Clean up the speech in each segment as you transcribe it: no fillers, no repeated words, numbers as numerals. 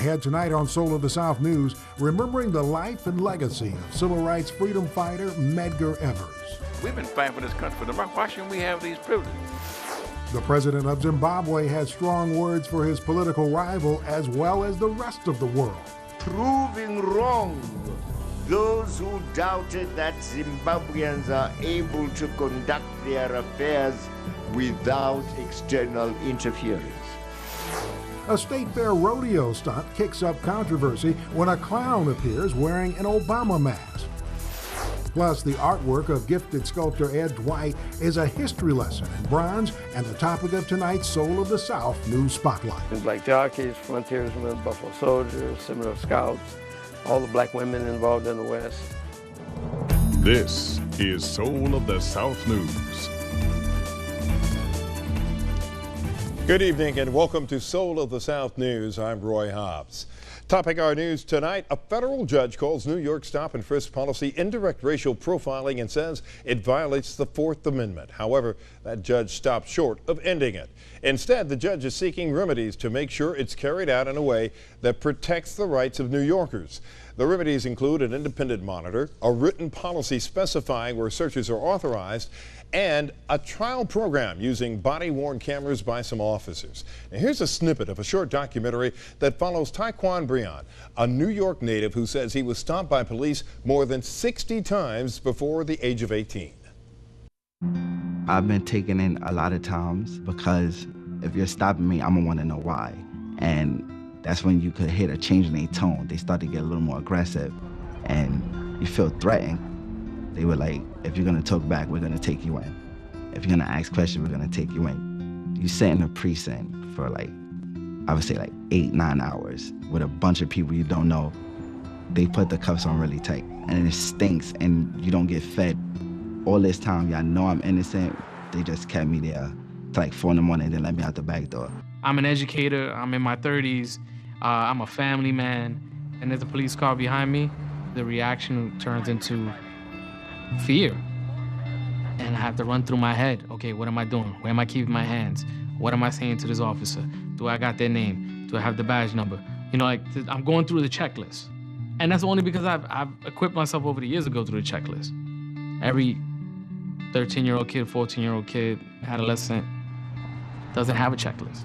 Ahead tonight on Soul of the South News, remembering the life and legacy of civil rights freedom fighter Medgar Evers. We've been fighting for this country for democracy. Why shouldn't we have these privileges? The president of Zimbabwe has strong words for his political rival as well as the rest of the world. Proving wrong those who doubted that Zimbabweans are able to conduct their affairs without external interference. A state fair rodeo stunt kicks up controversy when a clown appears wearing an Obama mask. Plus, the artwork of gifted sculptor Ed Dwight is a history lesson in bronze and the topic of tonight's Soul of the South News Spotlight. Black jockeys, frontiersmen, Buffalo Soldiers, Seminole Scouts, all the black women involved in the West. This is Soul of the South News. Good evening and welcome to Soul of the South News. I'm Roy Hobbs. Topping our news tonight, a federal judge calls New York stop and frisk policy indirect racial profiling and says it violates the Fourth Amendment. However, that judge stopped short of ending it. Instead, the judge is seeking remedies to make sure it's carried out in a way that protects the rights of New Yorkers. The remedies include an independent monitor, a written policy specifying where searches are authorized, and a trial program using body-worn cameras by some officers. Now, here's a snippet of a short documentary that follows Taekwon Breon, a New York native who says he was stopped by police more than 60 times before the age of 18. I've been taken in a lot of times because if you're stopping me, I'm gonna wanna know why. And that's when you could hit a change in their tone. They start to get a little more aggressive and you feel threatened. They were like, if you're gonna talk back, we're gonna take you in. If you're gonna ask questions, we're gonna take you in. You sit in a precinct for like, I would say like 8-9 hours with a bunch of people you don't know. They put the cuffs on really tight and it stinks and you don't get fed. All this time, y'all know I'm innocent. They just kept me there till like 4 in the morning and then let me out the back door. I'm an educator, I'm in my 30s, I'm a family man, and there's a police car behind me. The reaction turns into fear. And I have to run through my head. Okay, what am I doing? Where am I keeping my hands? What am I saying to this officer? Do I got their name? Do I have the badge number? You know, like, I'm going through the checklist. And that's only because I've equipped myself over the years to go through the checklist. Every 13-year-old kid, 14-year-old kid, adolescent doesn't have a checklist.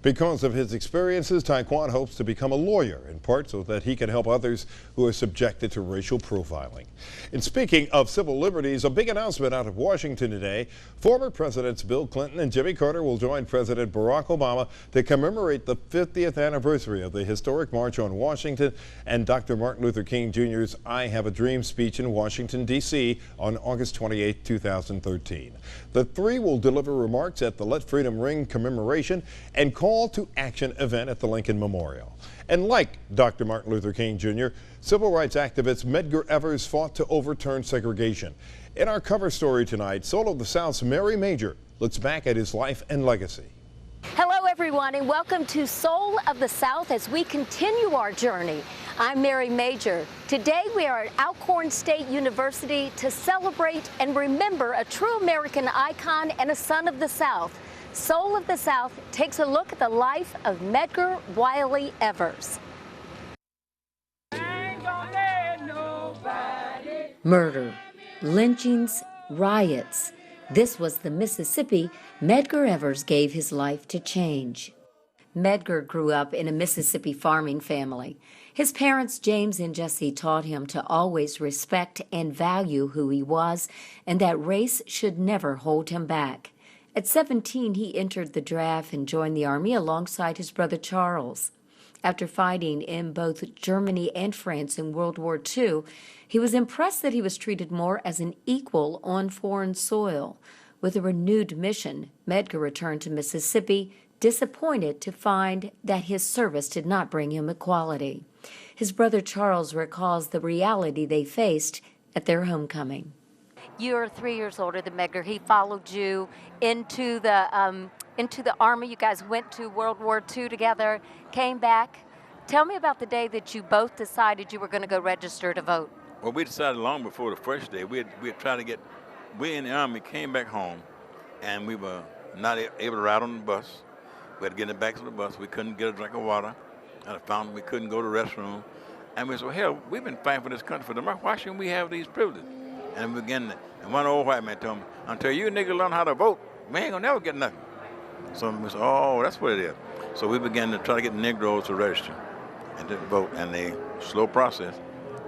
Because of his experiences, Taekwon hopes to become a lawyer, in part so that he can help others who are subjected to racial profiling. And speaking of civil liberties, a big announcement out of Washington today. Former Presidents Bill Clinton and Jimmy Carter will join President Barack Obama to commemorate the 50th anniversary of the historic March on Washington and Dr. Martin Luther King Jr.'s I Have a Dream speech in Washington, D.C. on August 28, 2013. The three will deliver remarks at the Let Freedom Ring commemoration and call to action event at the Lincoln Memorial. And like Dr. Martin Luther King Jr., civil rights activist Medgar Evers fought to overturn segregation. In our cover story tonight, Soul of the South's Mary Major looks back at his life and legacy. Hello everyone and welcome to Soul of the South as we continue our journey. I'm Mary Major. Today we are at Alcorn State University to celebrate and remember a true American icon and a son of the South. Soul of the South takes a look at the life of Medgar Wiley Evers. Murder, lynchings, riots. This was the Mississippi Medgar Evers gave his life to change. Medgar grew up in a Mississippi farming family. His parents, James and Jesse, taught him to always respect and value who he was and that race should never hold him back. At 17, he entered the draft and joined the Army alongside his brother Charles. After fighting in both Germany and France in World War II, he was impressed that he was treated more as an equal on foreign soil. With a renewed mission, Medgar returned to Mississippi, disappointed to find that his service did not bring him equality. His brother Charles recalls the reality they faced at their homecoming. You're 3 years older than Medgar. He followed you into the Army. You guys went to World War II together, came back. Tell me about the day that you both decided you were going to go register to vote. Well, we decided long before the first day. We had tried to get, we in the Army came back home, and we were not able to ride on the bus. We had to get in the back of the bus. We couldn't get a drink of water. And I found we couldn't go to the restroom. And we said, well, hell, we've been fighting for this country for democracy. Why shouldn't we have these privileges? And we began, and one old white man told me, until you niggas learn how to vote, we ain't gonna never get nothing. So we said, oh, that's what it is. So we began to try to get Negroes to register and to vote, and a slow process.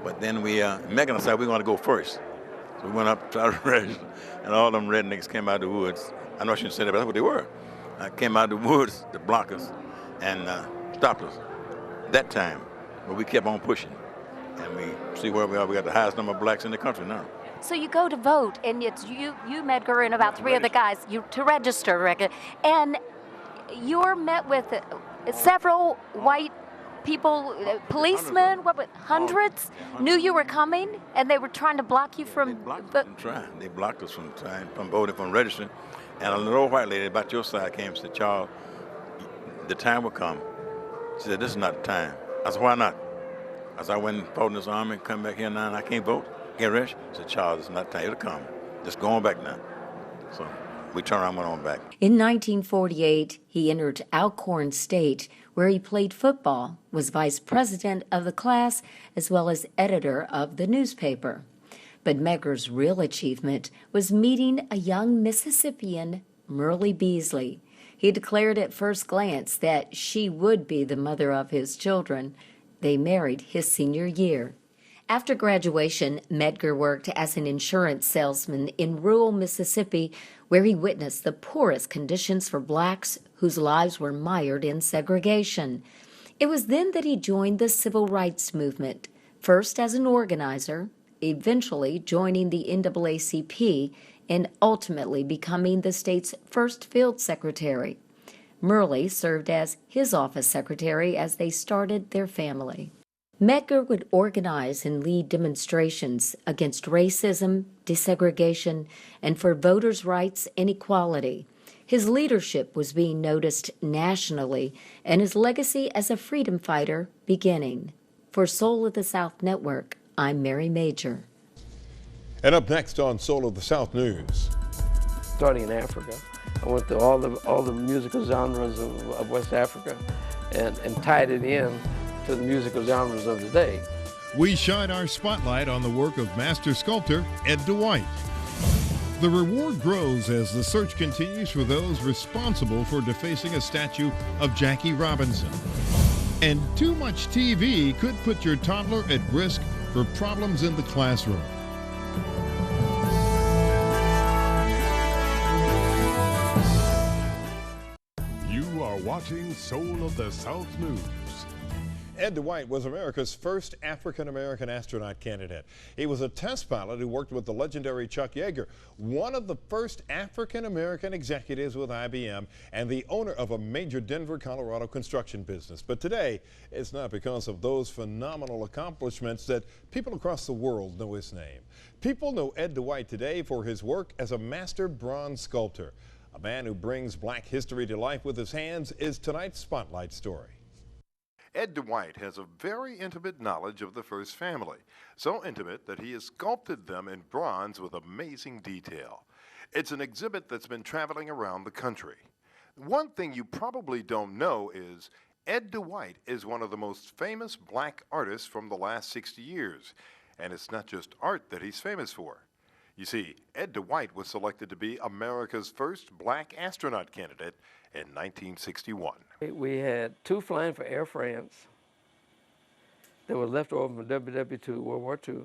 But then Megan decided we were gonna go first. So we went up to try to register, and all them rednecks came out of the woods. I know I shouldn't say that, but that's what they were. Came out of the woods to block us and stopped us that time. But we kept on pushing, and we see where we are. We got the highest number of blacks in the country now. So you go to vote, and it's you Medgar, and about three other guys to register, and you're met with several white people, policemen, hundreds, knew you were coming, and they were trying to block you from. They blocked us from voting, from registering. And a little old white lady about your side came and said, Charles, the time will come. She said, this is not the time. I said, why not? As I went and fought in this army and come back here now and I can't vote, can't register. I said, Charles, it's not the time. It'll come. Just go on back now. So we turned around and went on back. In 1948, he entered Alcorn State, where he played football, was vice president of the class, as well as editor of the newspaper. But Medgar's real achievement was meeting a young Mississippian, Merle Beasley. He declared at first glance that she would be the mother of his children. They married his senior year. After graduation, Medgar worked as an insurance salesman in rural Mississippi, where he witnessed the poorest conditions for blacks whose lives were mired in segregation. It was then that he joined the civil rights movement, first as an organizer, eventually joining the NAACP, and ultimately becoming the state's first field secretary. Merle served as his office secretary as they started their family. Medgar would organize and lead demonstrations against racism, desegregation, and for voters' rights and equality. His leadership was being noticed nationally, and his legacy as a freedom fighter beginning. For Soul of the South Network, I'm Mary Major. And up next on Soul of the South News. Starting in Africa, I went to all the musical genres of West Africa and tied it in to the musical genres of the day. We shine our spotlight on the work of master sculptor Ed Dwight. The reward grows as the search continues for those responsible for defacing a statue of Jackie Robinson. And too much TV could put your toddler at risk for problems in the classroom. You are watching Soul of the South News. Ed Dwight was America's first African-American astronaut candidate. He was a test pilot who worked with the legendary Chuck Yeager, one of the first African-American executives with IBM and the owner of a major Denver, Colorado construction business. But today, it's not because of those phenomenal accomplishments that people across the world know his name. People know Ed Dwight today for his work as a master bronze sculptor. A man who brings black history to life with his hands is tonight's Spotlight story. Ed Dwight has a very intimate knowledge of the First Family, so intimate that he has sculpted them in bronze with amazing detail. It's an exhibit that's been traveling around the country. One thing you probably don't know is Ed Dwight is one of the most famous black artists from the last 60 years, and it's not just art that he's famous for. You see, Ed Dwight was selected to be America's first black astronaut candidate in 1961. We had 2 flying for Air France that was left over from WW2, World War II.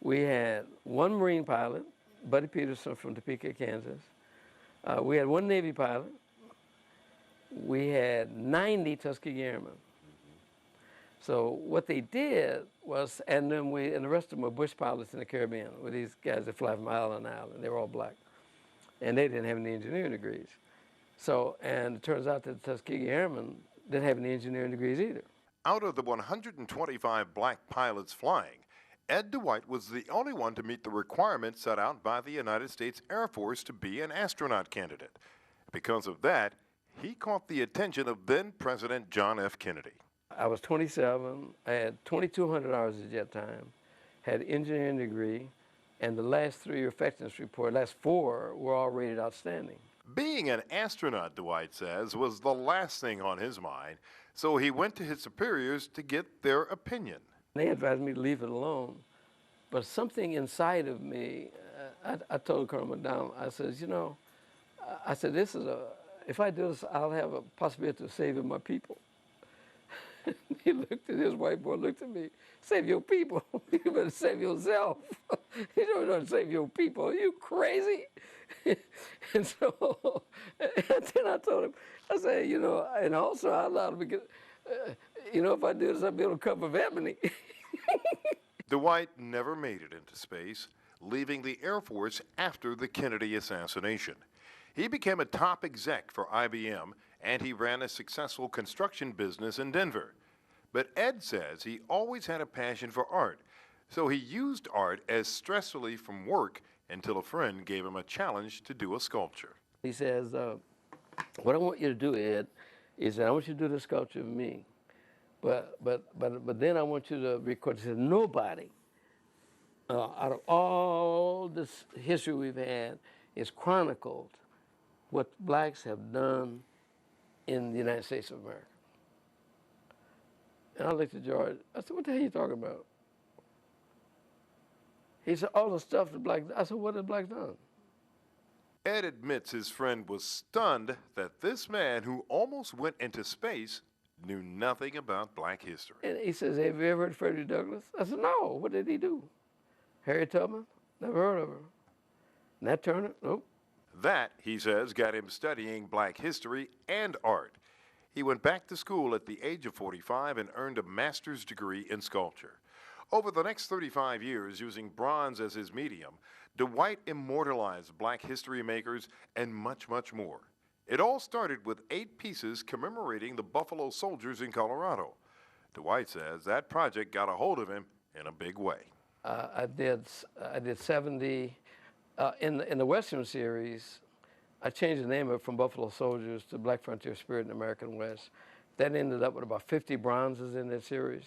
We had 1 Marine pilot, Buddy Peterson from Topeka, Kansas. We had 1 Navy pilot. We had 90 Tuskegee Airmen. So what they did was, and the rest of them were bush pilots in the Caribbean, with these guys that fly from island to island. They were all black. And they didn't have any engineering degrees. So, and it turns out that the Tuskegee Airmen didn't have any engineering degrees either. Out of the 125 black pilots flying, Ed Dwight was the only one to meet the requirements set out by the United States Air Force to be an astronaut candidate. Because of that, he caught the attention of then President John F. Kennedy. I was 27, I had 2,200 hours of jet time, had an engineering degree, and the last 3 effectiveness report, last 4 were all rated outstanding. Being an astronaut, Dwight says, was the last thing on his mind, so he went to his superiors to get their opinion. They advised me to leave it alone, but something inside of me, I told Colonel McDonald, I says, you know, I said, if I do this, I'll have a possibility of saving my people. He looked at his white boy, looked at me, save your people. You better save yourself. You don't save your people. Are you crazy? And so, and then I told him, I said, you know, and also I allowed him to get, you know, if I do this, I'll be able to cover Ebony. Dwight never made it into space, leaving the Air Force after the Kennedy assassination. He became a top exec for IBM, and he ran a successful construction business in Denver. But Ed says he always had a passion for art, so he used art as stress relief from work until a friend gave him a challenge to do a sculpture. He says, what I want you to do, Ed, is that I want you to do the sculpture of me. But then I want you to record. He said, nobody out of all this history we've had is chronicled what blacks have done in the United States of America. And I looked at George, I said, what the hell are you talking about? He said, all the stuff that blacks, I said, what have blacks done? Ed admits his friend was stunned that this man who almost went into space knew nothing about black history. And he says, have you ever heard of Frederick Douglass? I said, no, what did he do? Harriet Tubman? Never heard of her. Nat Turner? Nope. That, he says, got him studying black history and art. He went back to school at the age of 45 and earned a master's degree in sculpture. Over the next 35 years, using bronze as his medium, Dwight immortalized black history makers and much, much more. It all started with 8 pieces commemorating the Buffalo Soldiers in Colorado. Dwight says that project got a hold of him in a big way. I did 70. In the Western series, I changed the name of it from Buffalo Soldiers to Black Frontier Spirit in the American West. That ended up with about 50 bronzes in that series,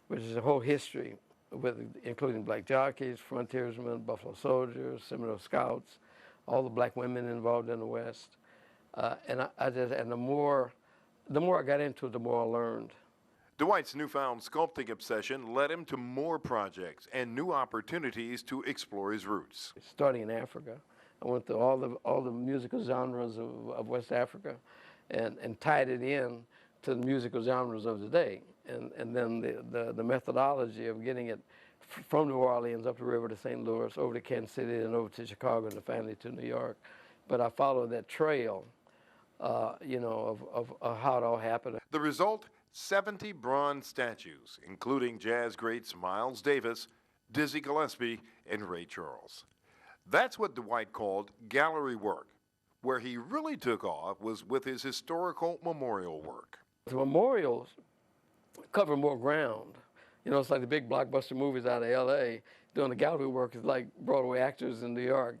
which is a whole history, including black jockeys, frontiersmen, Buffalo Soldiers, Seminole Scouts, all the black women involved in the West. And the more I got into it, the more I learned. Dwight's newfound sculpting obsession led him to more projects and new opportunities to explore his roots. Starting in Africa, I went to all the musical genres of West Africa and tied it in to the musical genres of the day. And then the methodology of getting it from New Orleans up the river to St. Louis, over to Kansas City, and over to Chicago, and finally to New York. But I followed that trail, you know, of how it all happened. The result? 70 bronze statues, including jazz greats Miles Davis, Dizzy Gillespie, and Ray Charles. That's what Dwight called gallery work. Where he really took off was with his historical memorial work. The memorials cover more ground. You know, it's like the big blockbuster movies out of L.A. Doing the gallery work is like Broadway actors in New York,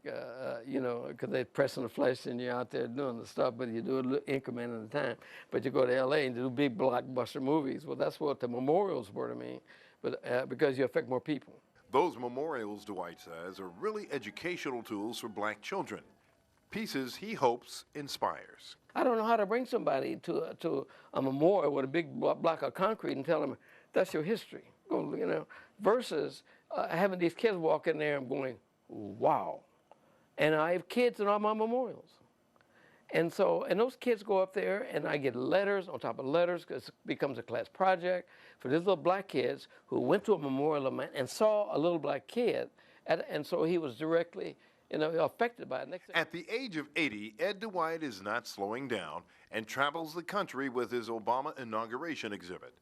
you know, because they're pressing the flesh and you're out there doing the stuff, but you do a little increment at a time. But you go to L.A. and do big blockbuster movies. Well, that's what the memorials were to me, but because you affect more people. Those memorials, Dwight says, are really educational tools for black children. Pieces he hopes inspires. I don't know how to bring somebody to a memorial with a big block of concrete and tell them, that's your history, you know, versus having these kids walk in there and going, wow. And I have kids in all my memorials. And so, and those kids go up there and I get letters on top of letters because it becomes a class project for these little black kids who went to a memorial of mine and saw a little black kid. And so he was directly, you know, affected by it. At the age of 80, Ed Dwight is not slowing down and travels the country with his Obama inauguration exhibit.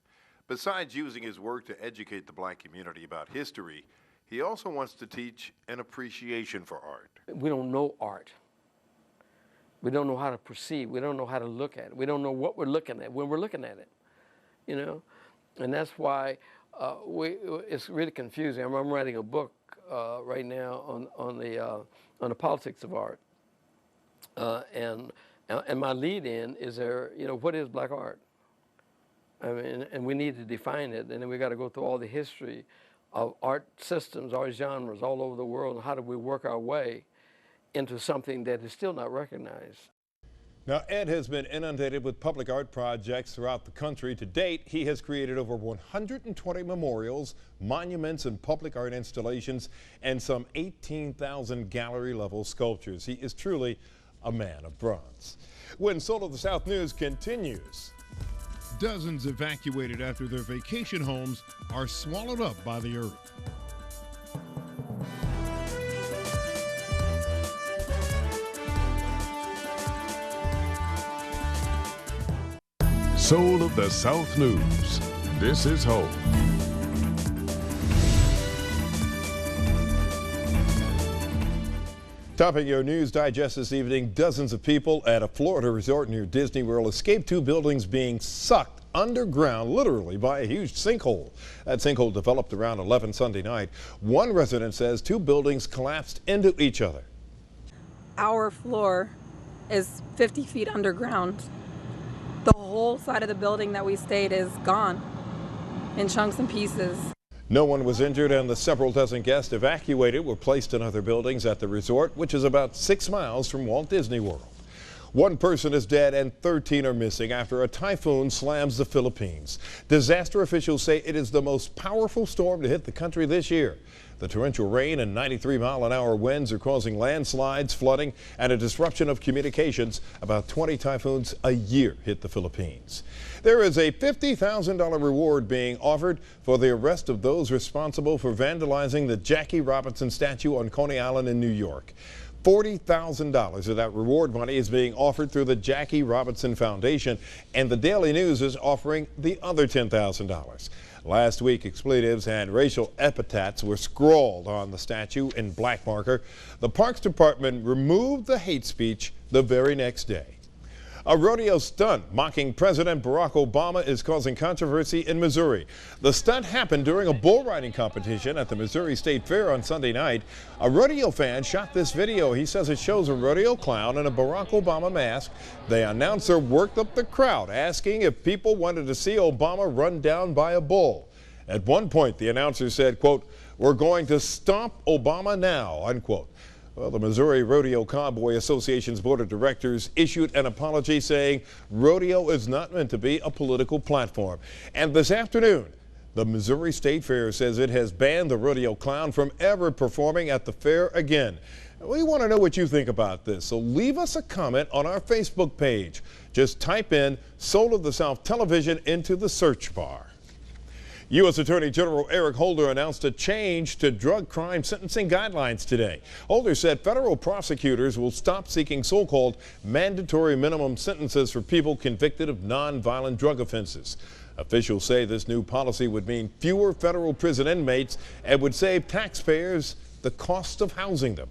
Besides using his work to educate the black community about history, he also wants to teach an appreciation for art. We don't know art. We don't know how to perceive. We don't know how to look at it. We don't know what we're looking at when we're looking at it, you know? And that's why it's really confusing. I'm writing a book right now on the politics of art. And my lead-in is there, you know, what is black art? I mean, and we need to define it, and then we got to go through all the history of art systems, art genres all over the world, and how do we work our way into something that is still not recognized. Now, Ed has been inundated with public art projects throughout the country. To date, he has created over 120 memorials, monuments, and public art installations, and some 18,000 gallery-level sculptures. He is truly a man of bronze. When Soul of the South News continues. Dozens evacuated after their vacation homes are swallowed up by the earth. Soul of the South News. This is home. Topping your News Digest this evening, dozens of people at a Florida resort near Disney World escaped two buildings being sucked underground, literally, by a huge sinkhole. That sinkhole developed around 11 Sunday night. One resident says two buildings collapsed into each other. Our floor is 50 feet underground. The whole side of the building that we stayed is gone in chunks and pieces. No one was injured, and the several dozen guests evacuated were placed in other buildings at the resort, which is about 6 miles from Walt Disney World. One person is dead and 13 are missing after a typhoon slams the Philippines. Disaster officials say it is the most powerful storm to hit the country this year. The torrential rain and 93-mile-an-hour winds are causing landslides, flooding, and a disruption of communications. About 20 typhoons a year hit the Philippines. There is a $50,000 reward being offered for the arrest of those responsible for vandalizing the Jackie Robinson statue on Coney Island in New York. $40,000 of that reward money is being offered through the Jackie Robinson Foundation, and the Daily News is offering the other $10,000. Last week, expletives and racial epithets were scrawled on the statue in black marker. The Parks Department removed the hate speech the very next day. A rodeo stunt mocking President Barack Obama is causing controversy in Missouri. The stunt happened during a bull riding competition at the Missouri State Fair on Sunday night. A rodeo fan shot this video. He says it shows a rodeo clown in a Barack Obama mask. The announcer worked up the crowd, asking if people wanted to see Obama run down by a bull. At one point, the announcer said, quote, "We're going to stomp Obama now," unquote. Well, the Missouri Rodeo Cowboy Association's board of directors issued an apology saying rodeo is not meant to be a political platform. And this afternoon, the Missouri State Fair says it has banned the rodeo clown from ever performing at the fair again. We want to know what you think about this, so leave us a comment on our Facebook page. Just type in Soul of the South Television into the search bar. U.S. Attorney General Eric Holder announced a change to drug crime sentencing guidelines today. Holder said federal prosecutors will stop seeking so-called mandatory minimum sentences for people convicted of non-violent drug offenses. Officials say this new policy would mean fewer federal prison inmates and would save taxpayers the cost of housing them.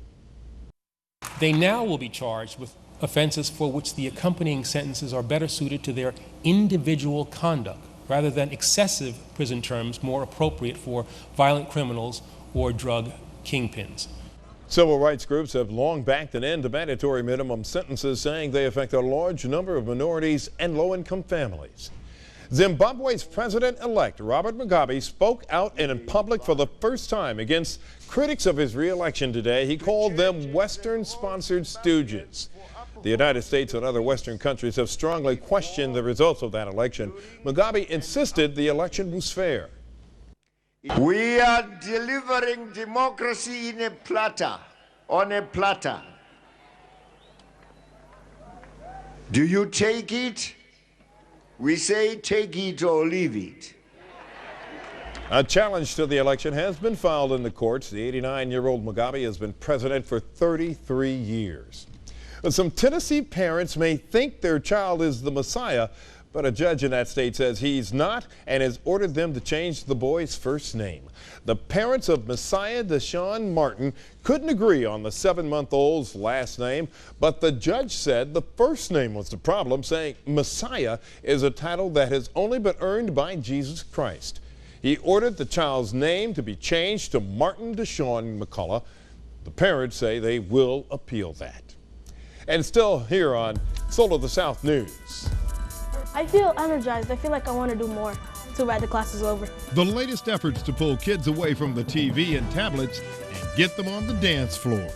They now will be charged with offenses for which the accompanying sentences are better suited to their individual conduct, rather than excessive prison terms more appropriate for violent criminals or drug kingpins. Civil rights groups have long backed an end to mandatory minimum sentences, saying they affect a large number of minorities and low-income families. Zimbabwe's president-elect Robert Mugabe spoke out in public for the first time against critics of his re-election today. He called them Western-sponsored stooges. The United States and other Western countries have strongly questioned the results of that election. Mugabe insisted the election was fair. We are delivering democracy in a platter, on a platter. Do you take it? We say take it or leave it. A challenge to the election has been filed in the courts. The 89-year-old Mugabe has been president for 33 years. But some Tennessee parents may think their child is the Messiah, but a judge in that state says he's not and has ordered them to change the boy's first name. The parents of Messiah Deshaun Martin couldn't agree on the 7-month-old's last name, but the judge said the first name was the problem, saying Messiah is a title that has only been earned by Jesus Christ. He ordered the child's name to be changed to Martin Deshaun McCullough. The parents say they will appeal that. And still here on Soul of the South News. I feel energized. I feel like I want to do more. Too bad the class is over. The latest efforts to pull kids away from the TV and tablets and get them on the dance floor.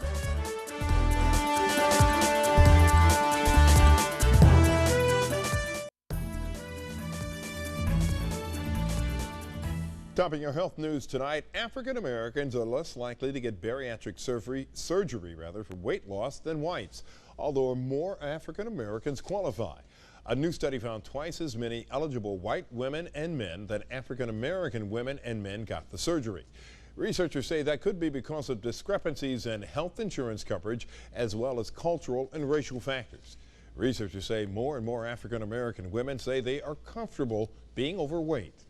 Topping your health news tonight, African Americans are less likely to get bariatric surgery for weight loss than whites, although more African Americans qualify. A new study found twice as many eligible white women and men than African American women and men got the surgery. Researchers say that could be because of discrepancies in health insurance coverage as well as cultural and racial factors. Researchers say more and more African American women say they are comfortable being overweight.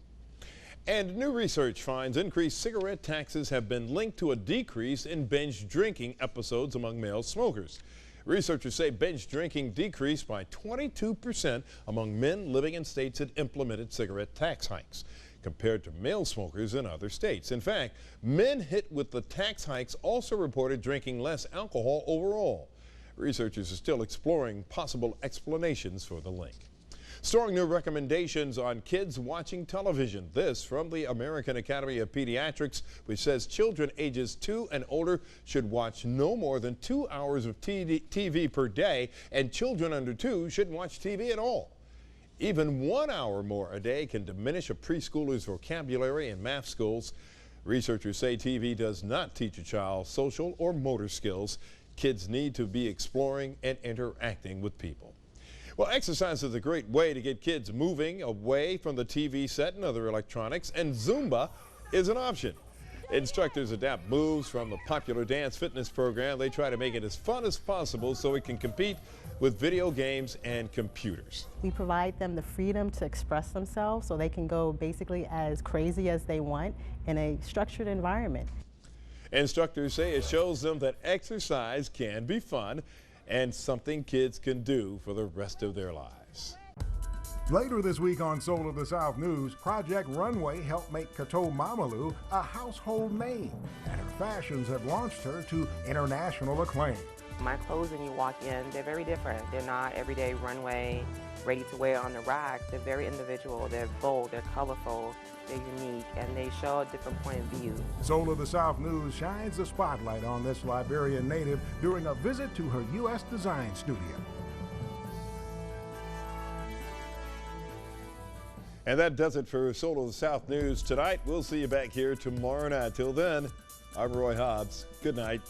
And new research finds increased cigarette taxes have been linked to a decrease in binge drinking episodes among male smokers. Researchers say binge drinking decreased by 22% among men living in states that implemented cigarette tax hikes compared to male smokers in other states. In fact, men hit with the tax hikes also reported drinking less alcohol overall. Researchers are still exploring possible explanations for the link. Strong new recommendations on kids watching television. This from the American Academy of Pediatrics, which says children ages 2 and older should watch no more than 2 hours of TV per day, and children under 2 shouldn't watch TV at all. Even 1 hour more a day can diminish a preschooler's vocabulary in math schools. Researchers say TV does not teach a child social or motor skills. Kids need to be exploring and interacting with people. Well, exercise is a great way to get kids moving away from the TV set and other electronics, and Zumba is an option. Instructors adapt moves from the popular dance fitness program. They try to make it as fun as possible so it can compete with video games and computers. We provide them the freedom to express themselves so they can go basically as crazy as they want in a structured environment. Instructors say it shows them that exercise can be fun and something kids can do for the rest of their lives. Later this week on Soul of the South News, Project Runway helped make Kato Mamalu a household name, and her fashions have launched her to international acclaim. My clothes, when you walk in, they're very different. They're not everyday runway, ready to wear on the rack. They're very individual, they're bold, they're colorful, they're unique, and they show a different point of view. Soul of the South News shines the spotlight on this Liberian native during a visit to her U.S. design studio. And that does it for Soul of the South News tonight. We'll see you back here tomorrow night. Till then, I'm Roy Hobbs. Good night.